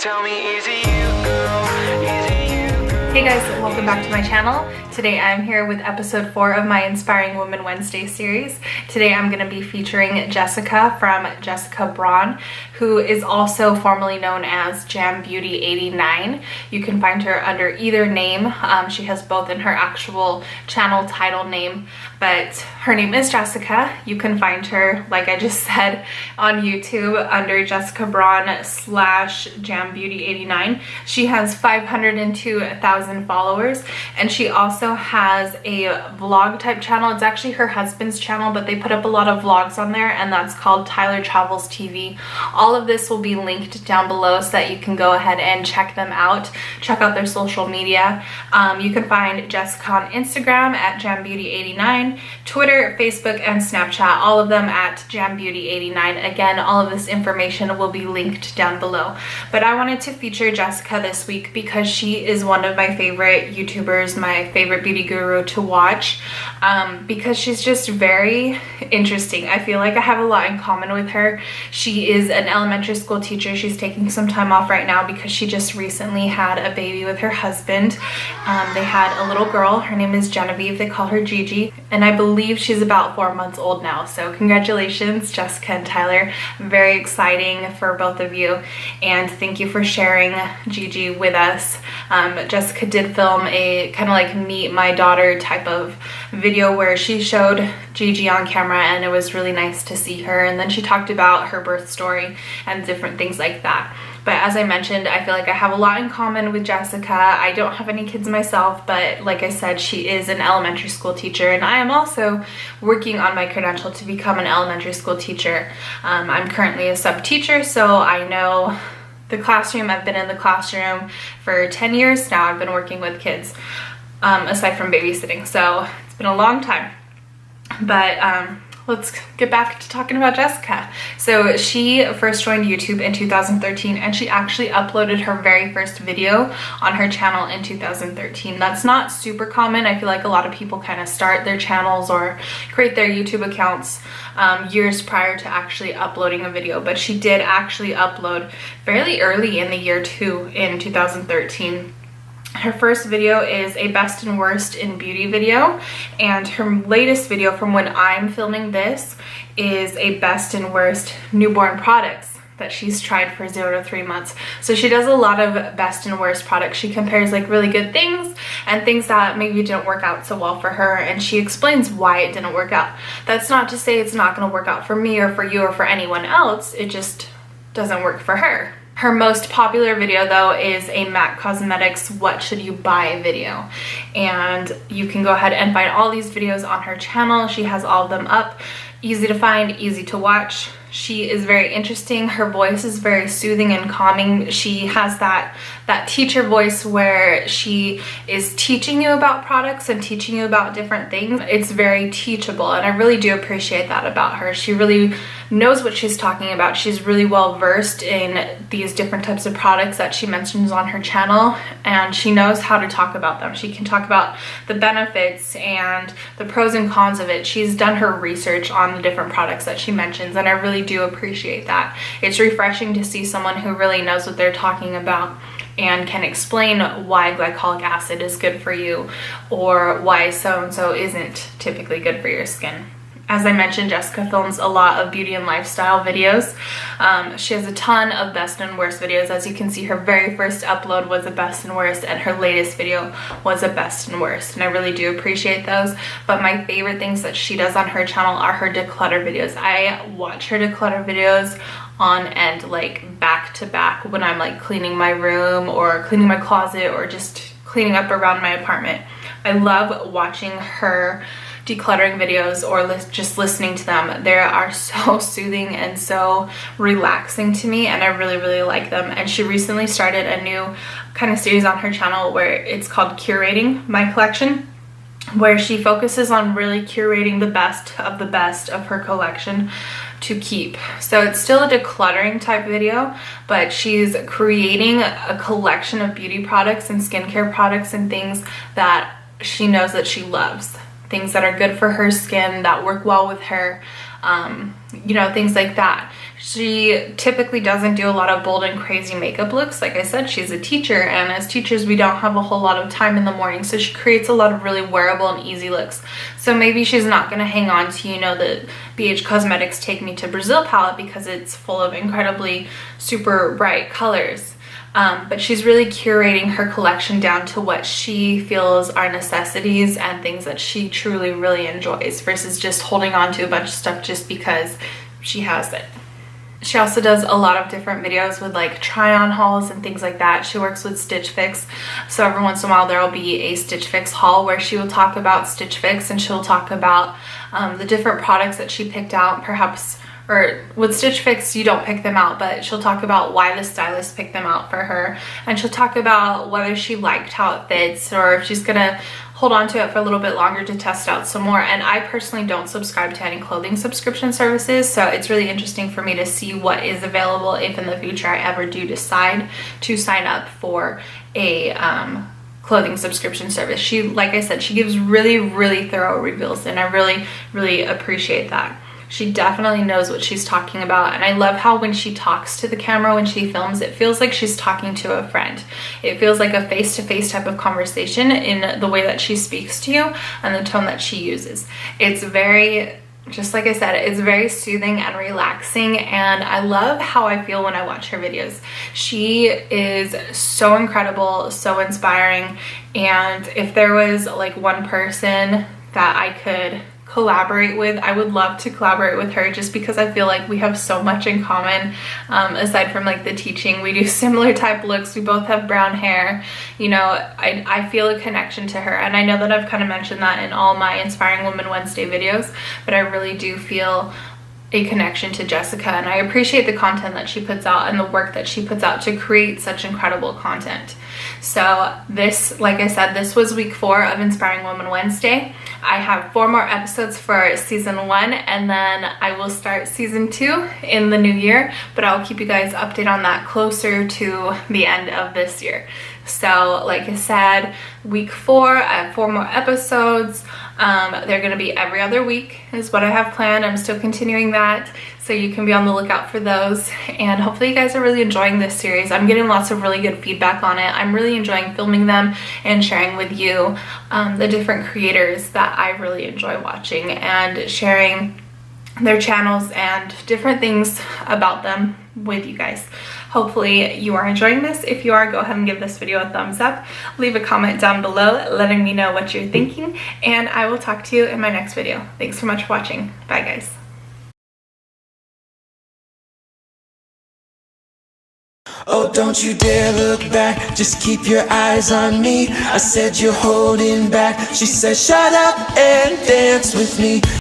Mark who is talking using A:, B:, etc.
A: Tell me, is it you, girl? Is it you, girl?
B: Hey guys, welcome back to my channel. Today I'm here with episode 4 of my Inspiring Women Wednesday series. Today I'm going to be featuring Jessica from Braun, who is also formerly known as JAMbeauty89. You can find her under either name. She has both in her actual channel title name, but her name is Jessica. You can find her, like I just said, on YouTube under Jessica Braun / JAMbeauty89. She has 502,000 followers, and she also has a vlog type channel. It's actually her husband's channel, but they put up a lot of vlogs on there, and that's called Tyler Travels TV. All of this will be linked down below so that you can go ahead and check them out. Check out their social media. You can find Jessica on Instagram at JAMbeauty89, Twitter, Facebook, and Snapchat, all of them at JAMbeauty89. Again, all of this information will be linked down below. But I wanted to feature Jessica this week because she is one of my favorite YouTubers, my favorite beauty guru to watch, because she's just very interesting. I feel like I have a lot in common with her. She is an elementary school teacher. She's taking some time off right now because she just recently had a baby with her husband. They had a little girl. Her name is Genevieve. They call her Gigi, and I believe she's about 4 months old now. So congratulations, Jessica and Tyler. Very exciting for both of you, and thank you for sharing Gigi with us. Jessica did film a kind of like meet my daughter type of video where she showed Gigi on camera, and it was really nice to see her, and then she talked about her birth story and different things like that. But as I mentioned, I feel like I have a lot in common with Jessica. I don't have any kids myself, but like I said, she is an elementary school teacher, and I am also working on my credential to become an elementary school teacher. I'm currently a sub teacher, so I know the classroom. I've been in the classroom for 10 years now. I've been working with kids, aside from babysitting, so it's been a long time. But let's get back to talking about Jessica. So she first joined YouTube in 2013, and she actually uploaded her very first video on her channel in 2013. That's not super common. I feel like a lot of people kind of start their channels or create their YouTube accounts years prior to actually uploading a video, but she did actually upload fairly early in the year too, in 2013. Her first video is a best and worst in beauty video, and her latest video from when I'm filming this is a best and worst newborn products that she's tried for 0 to 3 months. So she does a lot of best and worst products. She compares like really good things and things that maybe didn't work out so well for her, and she explains why it didn't work out. That's not to say it's not going to work out for me or for you or for anyone else. It just doesn't work for her. Her most popular video though is a MAC Cosmetics What Should You Buy video, and you can go ahead and find all these videos on her channel. She has all of them up. Easy to find, easy to watch. She is very interesting. Her voice is very soothing and calming. She has that teacher voice where she is teaching you about products and teaching you about different things. It's very teachable, and I really do appreciate that about her. She really knows what she's talking about. She's really well versed in these different types of products that she mentions on her channel, and she knows how to talk about them. She can talk about the benefits and the pros and cons of it. She's done her research on the different products that she mentions, and I really do appreciate that. It's refreshing to see someone who really knows what they're talking about and can explain why glycolic acid is good for you or why so-and-so isn't typically good for your skin. As I mentioned, Jessica films a lot of beauty and lifestyle videos. She has a ton of best and worst videos. As you can see, her very first upload was a best and worst, and her latest video was a best and worst, and I really do appreciate those. But my favorite things that she does on her channel are her declutter videos. I watch her declutter videos on end, like back to back, when I'm like cleaning my room or cleaning my closet or just cleaning up around my apartment. I love watching her decluttering videos or just listening to them. They are so soothing and so relaxing to me, and I really like them. And she recently started a new kind of series on her channel where it's called Curating My Collection, where she focuses on really curating the best of her collection to keep. So it's still a decluttering type video, but she's creating a collection of beauty products and skincare products and things that she knows that she loves. Things that are good for her skin, that work well with her, you know, things like that. She typically doesn't do a lot of bold and crazy makeup looks. Like I said, she's a teacher, and as teachers we don't have a whole lot of time in the morning, so she creates a lot of really wearable and easy looks. So maybe she's not going to hang on to, you know, the BH Cosmetics Take Me to Brazil palette because it's full of incredibly super bright colors. But she's really curating her collection down to what she feels are necessities and things that she truly really enjoys, versus just holding on to a bunch of stuff just because she has it. She also does a lot of different videos with like try on hauls and things like that. She works with Stitch Fix, so every once in a while there will be a Stitch Fix haul where she will talk about Stitch Fix, and she'll talk about the different products that she picked out, perhaps, or with Stitch Fix you don't pick them out, but she'll talk about why the stylist picked them out for her, and she'll talk about whether she liked how it fits or if she's gonna hold on to it for a little bit longer to test out some more. And I personally don't subscribe to any clothing subscription services, so it's really interesting for me to see what is available if in the future I ever do decide to sign up for a clothing subscription service. She, like I said, she gives really thorough reviews, and I really appreciate that. She definitely knows what she's talking about, and I love how when she talks to the camera, when she films, it feels like she's talking to a friend. It feels like a face-to-face type of conversation in the way that she speaks to you and the tone that she uses. It's very, just like I said, it's very soothing and relaxing, and I love how I feel when I watch her videos. She is so incredible, so inspiring, and if there was like one person that I could collaborate with, I would love to collaborate with her, just because I feel like we have so much in common. Aside from like the teaching, we do similar type looks, we both have brown hair, you know. I feel a connection to her, and I know that I've kind of mentioned that in all my Inspiring Women Wednesday videos, but I really do feel a connection to Jessica, and I appreciate the content that she puts out and the work that she puts out to create such incredible content. So this, like I said, this was week 4 of Inspiring Women Wednesday. I have 4 more episodes for season 1, and then I will start season 2 in the new year, but I'll keep you guys updated on that closer to the end of this year. So like I said, week 4, I have 4 more episodes. They're gonna be every other week is what I have planned. I'm still continuing that, so you can be on the lookout for those, and hopefully you guys are really enjoying this series. I'm getting lots of really good feedback on it. I'm really enjoying filming them and sharing with you the different creators that I really enjoy watching, and sharing their channels and different things about them with you guys. Hopefully you are enjoying this. If you are, go ahead and give this video a thumbs up. Leave a comment down below letting me know what you're thinking, and I will talk to you in my next video. Thanks so much for watching. Bye guys.
C: Oh, don't you dare look back, just keep your eyes on me. I said you're holding back, she said shut up and dance with me.